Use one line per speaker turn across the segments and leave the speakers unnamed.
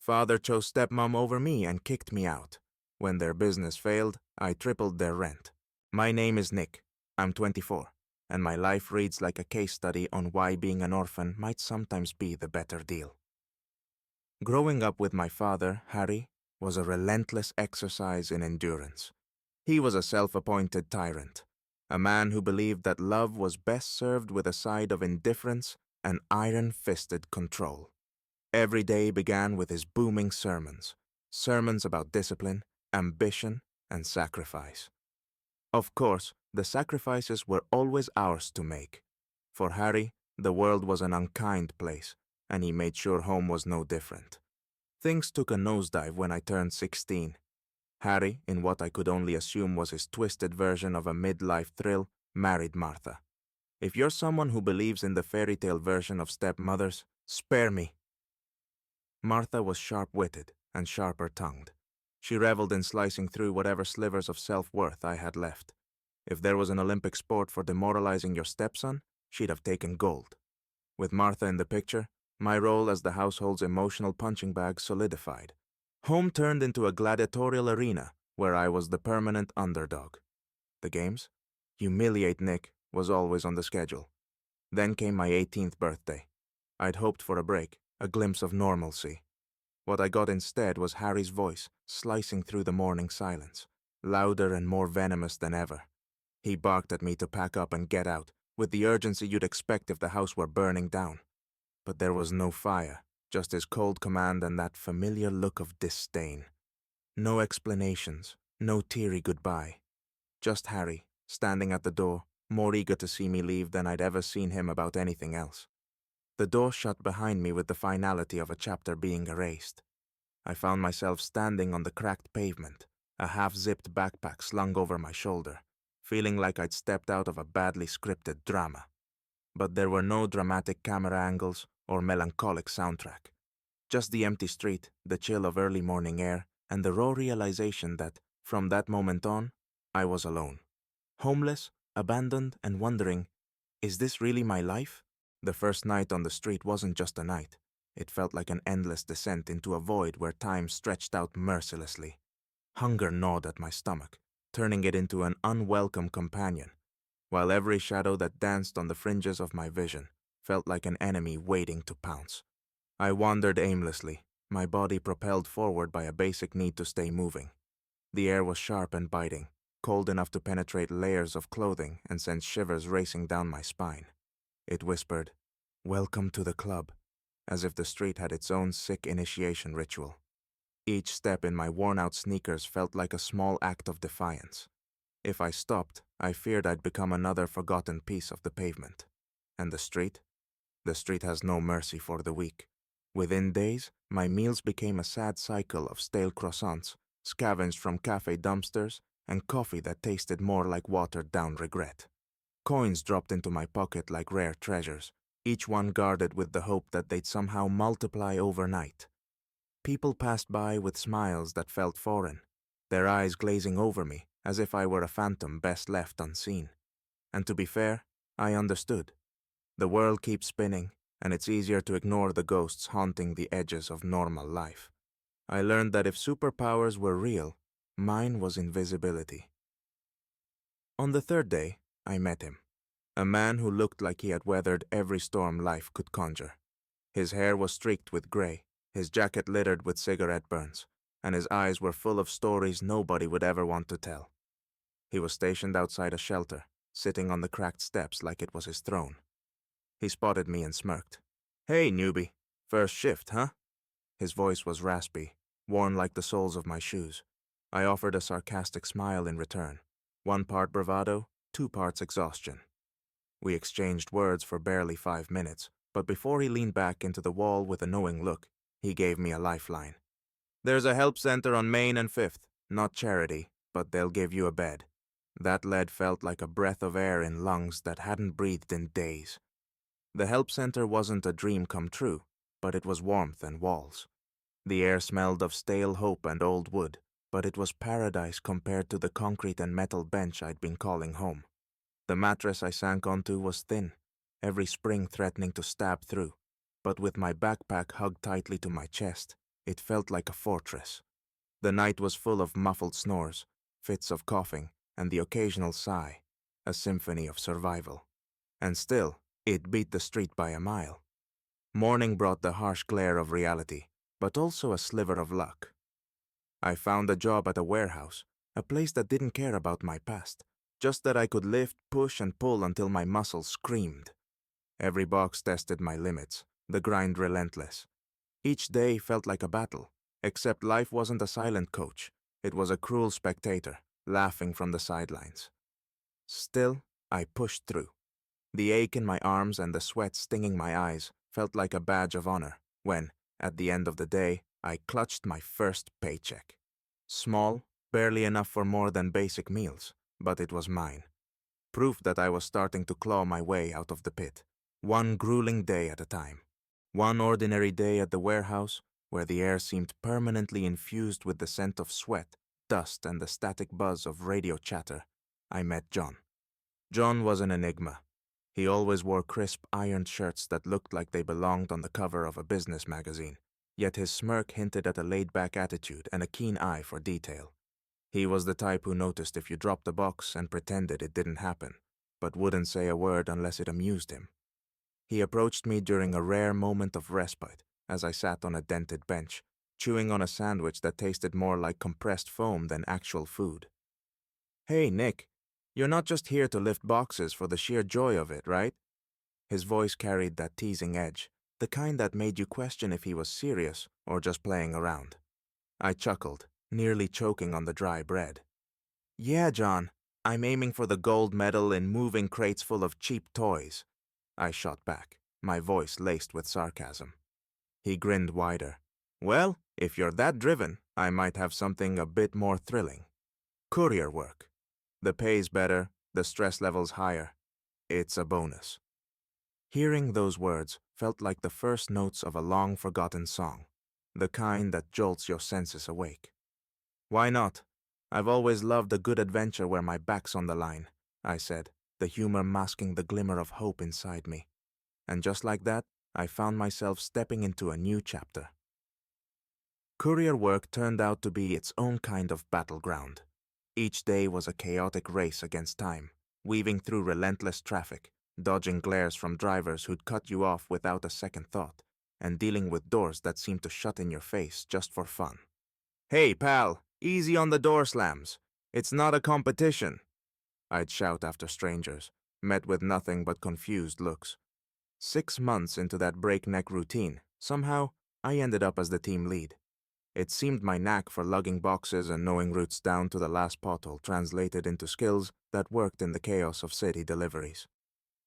Father chose stepmom over me and kicked me out. When their business failed, I tripled their rent. My name is Nick. I'm 24, and my life reads like a case study on why being an orphan might sometimes be the better deal. Growing up with my father, Harry, was a relentless exercise in endurance. He was a self-appointed tyrant, a man who believed that love was best served with a side of indifference and iron-fisted control. Every day began with his booming sermons about discipline, ambition, and sacrifice. Of course, the sacrifices were always ours to make. For Harry, the world was an unkind place, and he made sure home was no different. Things took a nosedive when I turned 16. Harry, in what I could only assume was his twisted version of a midlife thrill, married Martha. If you're someone who believes in the fairy tale version of stepmothers, spare me. Martha was sharp-witted and sharper-tongued. She reveled in slicing through whatever slivers of self-worth I had left. If there was an Olympic sport for demoralizing your stepson, she'd have taken gold. With Martha in the picture, my role as the household's emotional punching bag solidified. Home turned into a gladiatorial arena where I was the permanent underdog. The games? Humiliate Nick was always on the schedule. Then came my 18th birthday. I'd hoped for a break, a glimpse of normalcy. What I got instead was Harry's voice slicing through the morning silence, louder and more venomous than ever. He barked at me to pack up and get out, with the urgency you'd expect if the house were burning down. But there was no fire, just his cold command and that familiar look of disdain. No explanations, no teary goodbye. Just Harry, standing at the door, more eager to see me leave than I'd ever seen him about anything else. The door shut behind me with the finality of a chapter being erased. I found myself standing on the cracked pavement, a half-zipped backpack slung over my shoulder, feeling like I'd stepped out of a badly scripted drama. But there were no dramatic camera angles or melancholic soundtrack. Just the empty street, the chill of early morning air, and the raw realization that, from that moment on, I was alone. Homeless, abandoned, and wondering, is this really my life? The first night on the street wasn't just a night. It felt like an endless descent into a void where time stretched out mercilessly. Hunger gnawed at my stomach, turning it into an unwelcome companion, while every shadow that danced on the fringes of my vision felt like an enemy waiting to pounce. I wandered aimlessly, my body propelled forward by a basic need to stay moving. The air was sharp and biting, cold enough to penetrate layers of clothing and send shivers racing down my spine. It whispered, "Welcome to the club," as if the street had its own sick initiation ritual. Each step in my worn-out sneakers felt like a small act of defiance. If I stopped, I feared I'd become another forgotten piece of the pavement. And the street? The street has no mercy for the weak. Within days, my meals became a sad cycle of stale croissants, scavenged from cafe dumpsters, and coffee that tasted more like watered-down regret. Coins dropped into my pocket like rare treasures, each one guarded with the hope that they'd somehow multiply overnight. People passed by with smiles that felt foreign, their eyes glazing over me as if I were a phantom best left unseen. And to be fair, I understood. The world keeps spinning, and it's easier to ignore the ghosts haunting the edges of normal life. I learned that if superpowers were real, mine was invisibility. On the third day, I met him. A man who looked like he had weathered every storm life could conjure. His hair was streaked with gray, his jacket littered with cigarette burns, and his eyes were full of stories nobody would ever want to tell. He was stationed outside a shelter, sitting on the cracked steps like it was his throne. He spotted me and smirked. "Hey, newbie. First shift, huh?" His voice was raspy, worn like the soles of my shoes. I offered a sarcastic smile in return, 1 part bravado, 2 parts exhaustion. We exchanged words for barely 5 minutes, but before he leaned back into the wall with a knowing look, he gave me a lifeline. "There's a help center on Main and 5th, not charity, but they'll give you a bed." That lead felt like a breath of air in lungs that hadn't breathed in days. The help center wasn't a dream come true, but it was warmth and walls. The air smelled of stale hope and old wood, but it was paradise compared to the concrete and metal bench I'd been calling home. The mattress I sank onto was thin, every spring threatening to stab through, but with my backpack hugged tightly to my chest, It felt like a fortress. The night was full of muffled snores, fits of coughing, and the occasional sigh, a symphony of survival. And still, it beat the street by a mile. Morning brought the harsh glare of reality, but also a sliver of luck. I found a job at a warehouse, a place that didn't care about my past, just that I could lift, push, and pull until my muscles screamed. Every box tested my limits, the grind relentless. Each day felt like a battle, except life wasn't a silent coach. It was a cruel spectator, laughing from the sidelines. Still, I pushed through. The ache in my arms and the sweat stinging my eyes felt like a badge of honor when, at the end of the day, I clutched my first paycheck. Small, barely enough for more than basic meals, but it was mine. Proof that I was starting to claw my way out of the pit, one grueling day at a time. One ordinary day at the warehouse, where the air seemed permanently infused with the scent of sweat, dust, and the static buzz of radio chatter, I met John. John was an enigma. He always wore crisp, ironed shirts that looked like they belonged on the cover of a business magazine, yet his smirk hinted at a laid-back attitude and a keen eye for detail. He was the type who noticed if you dropped a box and pretended it didn't happen, but wouldn't say a word unless it amused him. He approached me during a rare moment of respite as I sat on a dented bench, chewing on a sandwich that tasted more like compressed foam than actual food. "Hey, Nick, you're not just here to lift boxes for the sheer joy of it, right?" His voice carried that teasing edge, the kind that made you question if he was serious or just playing around. I chuckled, nearly choking on the dry bread. "Yeah, John, I'm aiming for the gold medal in moving crates full of cheap toys," I shot back, my voice laced with sarcasm. He grinned wider. "Well, if you're that driven, I might have something a bit more thrilling. Courier work. The pay's better, the stress level's higher. It's a bonus." Hearing those words felt like the first notes of a long-forgotten song, the kind that jolts your senses awake. "Why not? I've always loved a good adventure where my back's on the line," I said, the humor masking the glimmer of hope inside me. And just like that, I found myself stepping into a new chapter. Courier work turned out to be its own kind of battleground. Each day was a chaotic race against time, weaving through relentless traffic, dodging glares from drivers who'd cut you off without a second thought, and dealing with doors that seemed to shut in your face just for fun. "Hey, pal, easy on the door slams. It's not a competition," I'd shout after strangers, met with nothing but confused looks. 6 months into that breakneck routine, somehow, I ended up as the team lead. It seemed my knack for lugging boxes and knowing routes down to the last pothole translated into skills that worked in the chaos of city deliveries.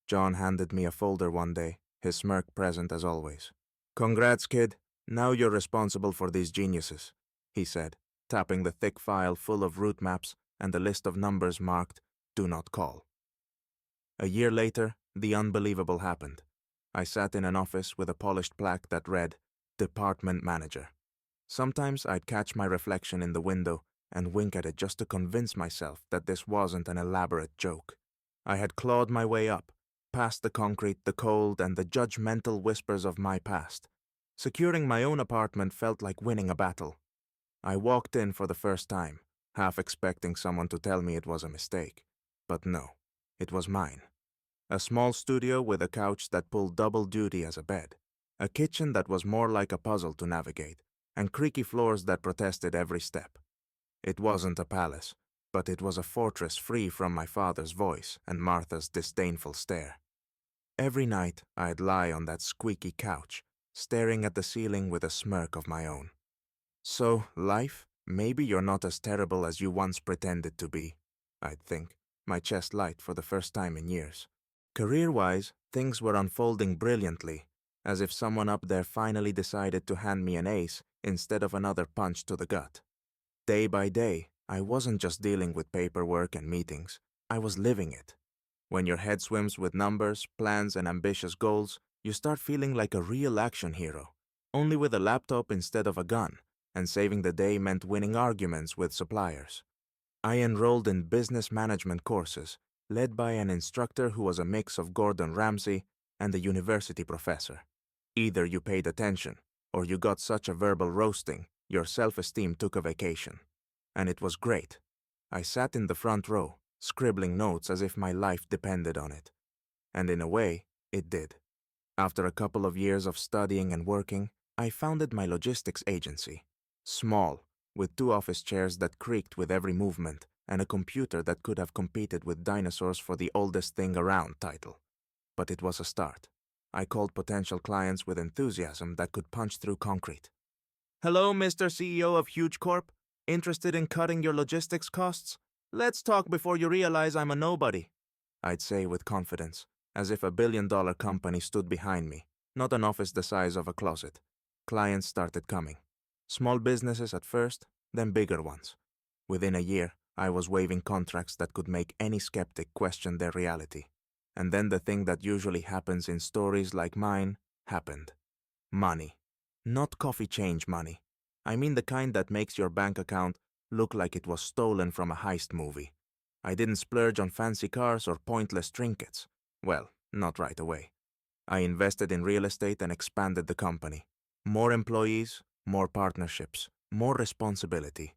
John handed me a folder one day, his smirk present as always. "Congrats, kid. Now you're responsible for these geniuses," he said, tapping the thick file full of route maps and the list of numbers marked "Do Not Call." A year later, the unbelievable happened. I sat in an office with a polished plaque that read, "Department Manager." Sometimes I'd catch my reflection in the window and wink at it just to convince myself that this wasn't an elaborate joke. I had clawed my way up, past the concrete, the cold, and the judgmental whispers of my past. Securing my own apartment felt like winning a battle. I walked in for the first time, half expecting someone to tell me it was a mistake. But no, it was mine. A small studio with a couch that pulled double duty as a bed, a kitchen that was more like a puzzle to navigate, and creaky floors that protested every step. It wasn't a palace, but it was a fortress free from my father's voice and Martha's disdainful stare. Every night, I'd lie on that squeaky couch, staring at the ceiling with a smirk of my own. "So, life, maybe you're not as terrible as you once pretended to be," I'd think, my chest light for the first time in years. Career-wise, things were unfolding brilliantly, as if someone up there finally decided to hand me an ace instead of another punch to the gut. Day by day, I wasn't just dealing with paperwork and meetings, I was living it. When your head swims with numbers, plans, and ambitious goals, you start feeling like a real action hero, only with a laptop instead of a gun, and saving the day meant winning arguments with suppliers. I enrolled in business management courses, led by an instructor who was a mix of Gordon Ramsay and a university professor. Either you paid attention, or you got such a verbal roasting, your self-esteem took a vacation. And it was great. I sat in the front row, scribbling notes as if my life depended on it. And in a way, it did. After a couple of years of studying and working, I founded my logistics agency. Small, with 2 office chairs that creaked with every movement, and a computer that could have competed with dinosaurs for the oldest thing around title. But it was a start. I called potential clients with enthusiasm that could punch through concrete. Hello, Mr. CEO of Huge Corp. Interested in cutting your logistics costs? Let's talk before you realize I'm a nobody, I'd say with confidence, as if a billion-dollar company stood behind me, not an office the size of a closet. Clients started coming. Small businesses at first, then bigger ones. Within a year, I was waving contracts that could make any skeptic question their reality. And then the thing that usually happens in stories like mine happened. Money. Not coffee change money. I mean the kind that makes your bank account look like it was stolen from a heist movie. I didn't splurge on fancy cars or pointless trinkets. Well, not right away. I invested in real estate and expanded the company. More employees, more partnerships, more responsibility.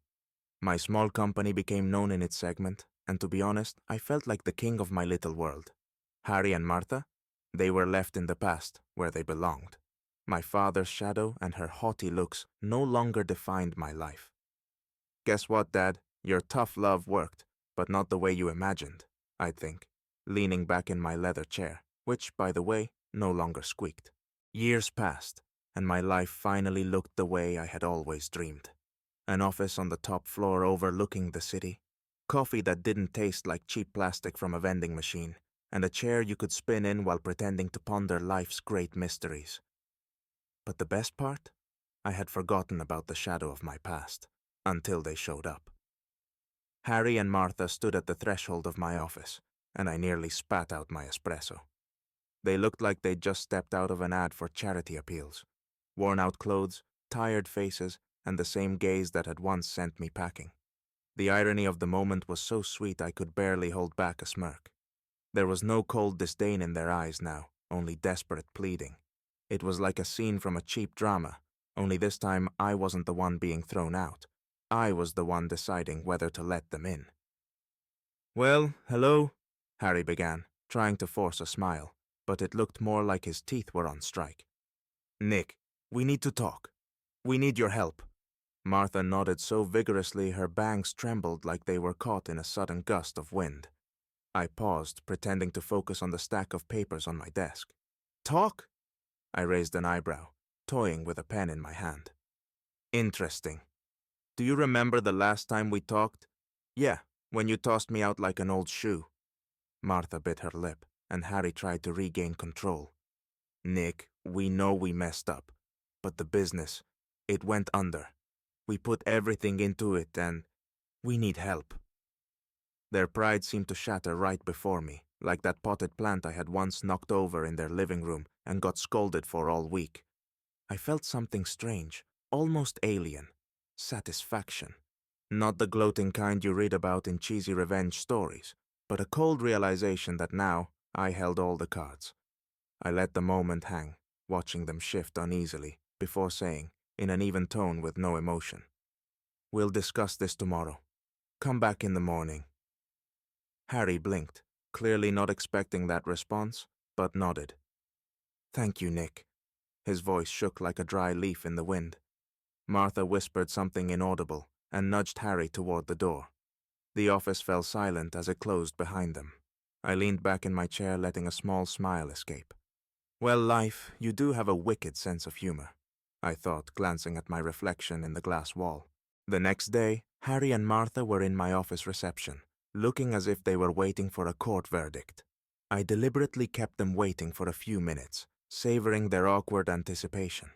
My small company became known in its segment, and to be honest, I felt like the king of my little world. Harry and Martha? They were left in the past, where they belonged. My father's shadow and her haughty looks no longer defined my life. Guess what, Dad? Your tough love worked, but not the way you imagined, I'd think, leaning back in my leather chair, which, by the way, no longer squeaked. Years passed, and my life finally looked the way I had always dreamed. An office on the top floor overlooking the city, coffee that didn't taste like cheap plastic from a vending machine, and a chair you could spin in while pretending to ponder life's great mysteries. But the best part? I had forgotten about the shadow of my past, until they showed up. Harry and Martha stood at the threshold of my office, and I nearly spat out my espresso. They looked like they'd just stepped out of an ad for charity appeals. Worn-out clothes, tired faces, and the same gaze that had once sent me packing. The irony of the moment was so sweet I could barely hold back a smirk. There was no cold disdain in their eyes now, only desperate pleading. It was like a scene from a cheap drama, only this time I wasn't the one being thrown out. I was the one deciding whether to let them in. Well, hello, Harry began, trying to force a smile, but it looked more like his teeth were on strike. Nick, we need to talk. We need your help. Martha nodded so vigorously her bangs trembled like they were caught in a sudden gust of wind. I paused, pretending to focus on the stack of papers on my desk. Talk? I raised an eyebrow, toying with a pen in my hand. Interesting. Do you remember the last time we talked? Yeah, when you tossed me out like an old shoe. Martha bit her lip, and Harry tried to regain control. Nick, we know we messed up, but the business, it went under. We put everything into it and we need help. Their pride seemed to shatter right before me, like that potted plant I had once knocked over in their living room and got scolded for all week. I felt something strange, almost alien. Satisfaction. Not the gloating kind you read about in cheesy revenge stories, but a cold realization that now I held all the cards. I let the moment hang, watching them shift uneasily, before saying, in an even tone with no emotion, We'll discuss this tomorrow. Come back in the morning. Harry blinked, clearly not expecting that response, but nodded. Thank you, Nick. His voice shook like a dry leaf in the wind. Martha whispered something inaudible and nudged Harry toward the door. The office fell silent as it closed behind them. I leaned back in my chair, letting a small smile escape. Well, life, you do have a wicked sense of humor, I thought, glancing at my reflection in the glass wall. The next day, Harry and Martha were in my office reception, looking as if they were waiting for a court verdict. I deliberately kept them waiting for a few minutes, savoring their awkward anticipation.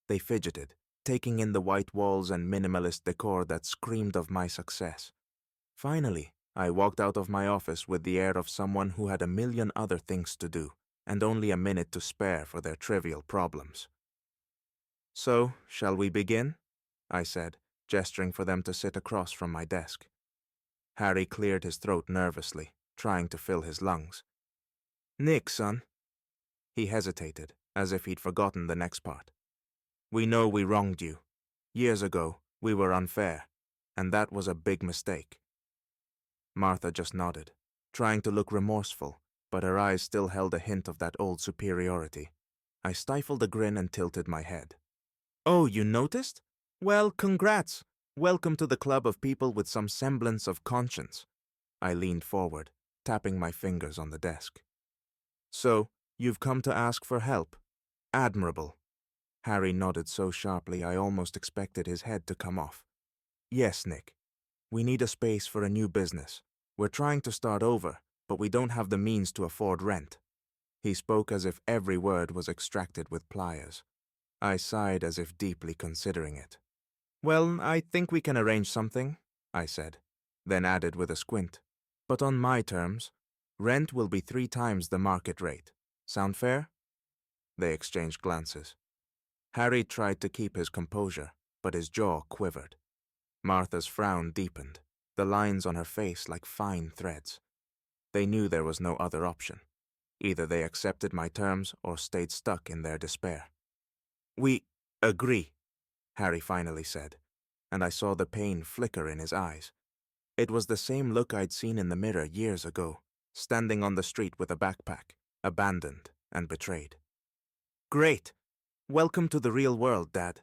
They fidgeted, taking in the white walls and minimalist decor that screamed of my success. Finally, I walked out of my office with the air of someone who had a million other things to do, and only a minute to spare for their trivial problems. So, shall we begin? I said, gesturing for them to sit across from my desk. Harry cleared his throat nervously, trying to fill his lungs. Nick, son. He hesitated, as if he'd forgotten the next part. We know we wronged you. Years ago, we were unfair, and that was a big mistake." Martha just nodded, trying to look remorseful, but her eyes still held a hint of that old superiority. I stifled a grin and tilted my head. "Oh, you noticed? Well, congrats. Welcome to the club of people with some semblance of conscience." I leaned forward, tapping my fingers on the desk. "So, you've come to ask for help? Admirable." Harry nodded so sharply I almost expected his head to come off. "Yes, Nick. We need a space for a new business. We're trying to start over, but we don't have the means to afford rent." He spoke as if every word was extracted with pliers. I sighed as if deeply considering it. "Well, I think we can arrange something," I said, then added with a squint. "But on my terms. Rent will be 3 times the market rate. Sound fair?" They exchanged glances. Harry tried to keep his composure, but his jaw quivered. Martha's frown deepened, the lines on her face like fine threads. They knew there was no other option. Either they accepted my terms or stayed stuck in their despair. "We agree," Harry finally said, and I saw the pain flicker in his eyes. It was the same look I'd seen in the mirror years ago, standing on the street with a backpack, abandoned and betrayed. "Great! Welcome to the real world, Dad,"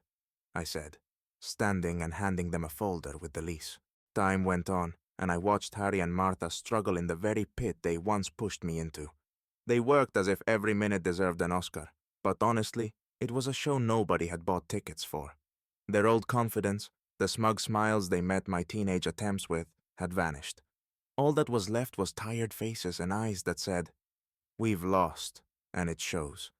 I said, standing and handing them a folder with the lease. Time went on, and I watched Harry and Martha struggle in the very pit they once pushed me into. They worked as if every minute deserved an Oscar, but honestly, it was a show nobody had bought tickets for. Their old confidence, the smug smiles they met my teenage attempts with, had vanished. All that was left was tired faces and eyes that said, "We've lost," and it shows.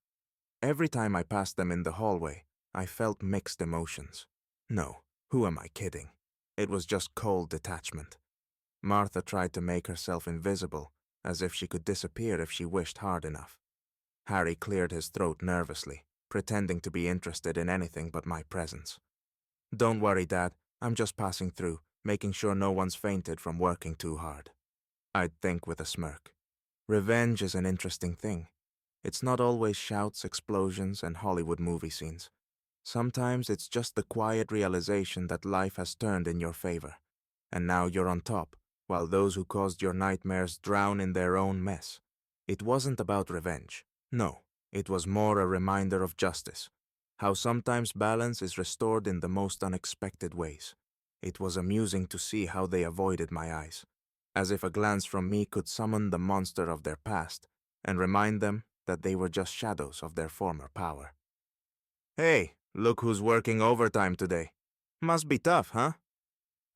Every time I passed them in the hallway, I felt mixed emotions. No, who am I kidding? It was just cold detachment. Martha tried to make herself invisible, as if she could disappear if she wished hard enough. Harry cleared his throat nervously, pretending to be interested in anything but my presence. "Don't worry, Dad. I'm just passing through, making sure no one's fainted from working too hard." I'd think with a smirk. Revenge is an interesting thing. It's not always shouts, explosions, and Hollywood movie scenes. Sometimes it's just the quiet realization that life has turned in your favor, and now you're on top, while those who caused your nightmares drown in their own mess. It wasn't about revenge. No, it was more a reminder of justice, how sometimes balance is restored in the most unexpected ways. It was amusing to see how they avoided my eyes, as if a glance from me could summon the monster of their past and remind them that they were just shadows of their former power. "Hey, look who's working overtime today. Must be tough, huh?"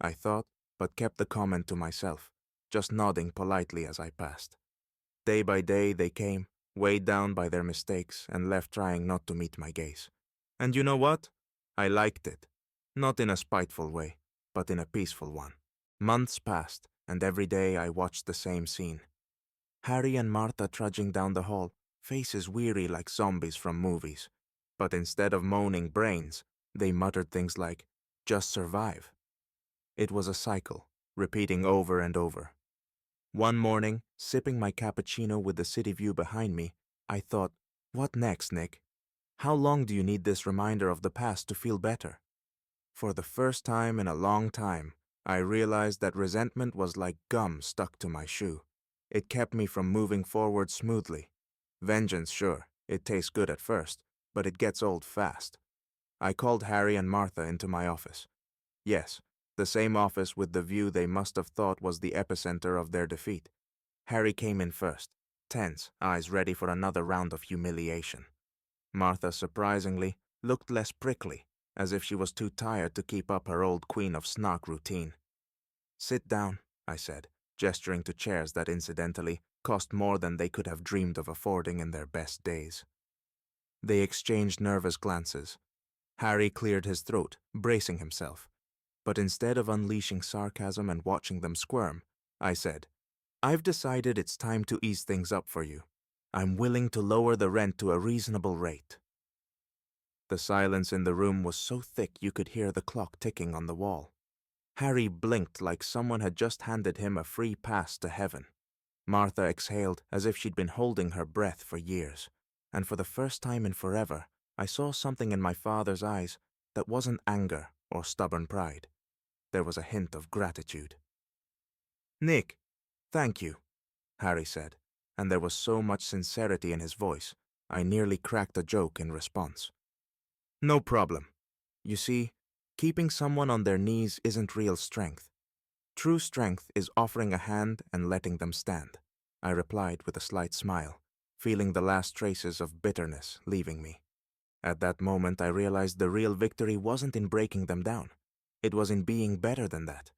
I thought, but kept the comment to myself, just nodding politely as I passed. Day by day they came, weighed down by their mistakes, and left trying not to meet my gaze. And you know what? I liked it. Not in a spiteful way, but in a peaceful one. Months passed, and every day I watched the same scene. Harry and Martha trudging down the hall, faces weary like zombies from movies. But instead of moaning brains, they muttered things like, "Just survive." It was a cycle, repeating over and over. One morning, sipping my cappuccino with the city view behind me, I thought, what next, Nick? How long do you need this reminder of the past to feel better? For the first time in a long time, I realized that resentment was like gum stuck to my shoe. It kept me from moving forward smoothly. Vengeance, sure, it tastes good at first, but it gets old fast. I called Harry and Martha into my office. Yes, the same office with the view they must have thought was the epicenter of their defeat. Harry came in first, tense, eyes ready for another round of humiliation. Martha, surprisingly, looked less prickly, as if she was too tired to keep up her old Queen of Snark routine. "Sit down," I said, gesturing to chairs that incidentally cost more than they could have dreamed of affording in their best days. They exchanged nervous glances. Harry cleared his throat, bracing himself. But instead of unleashing sarcasm and watching them squirm, I said, "I've decided it's time to ease things up for you. I'm willing to lower the rent to a reasonable rate." The silence in the room was so thick you could hear the clock ticking on the wall. Harry blinked like someone had just handed him a free pass to heaven. Martha exhaled as if she'd been holding her breath for years, and for the first time in forever, I saw something in my father's eyes that wasn't anger or stubborn pride. There was a hint of gratitude. "Nick, thank you," Harry said, and there was so much sincerity in his voice, I nearly cracked a joke in response. "No problem. You see, keeping someone on their knees isn't real strength. True strength is offering a hand and letting them stand," I replied with a slight smile, feeling the last traces of bitterness leaving me. At that moment, I realized the real victory wasn't in breaking them down. It was in being better than that.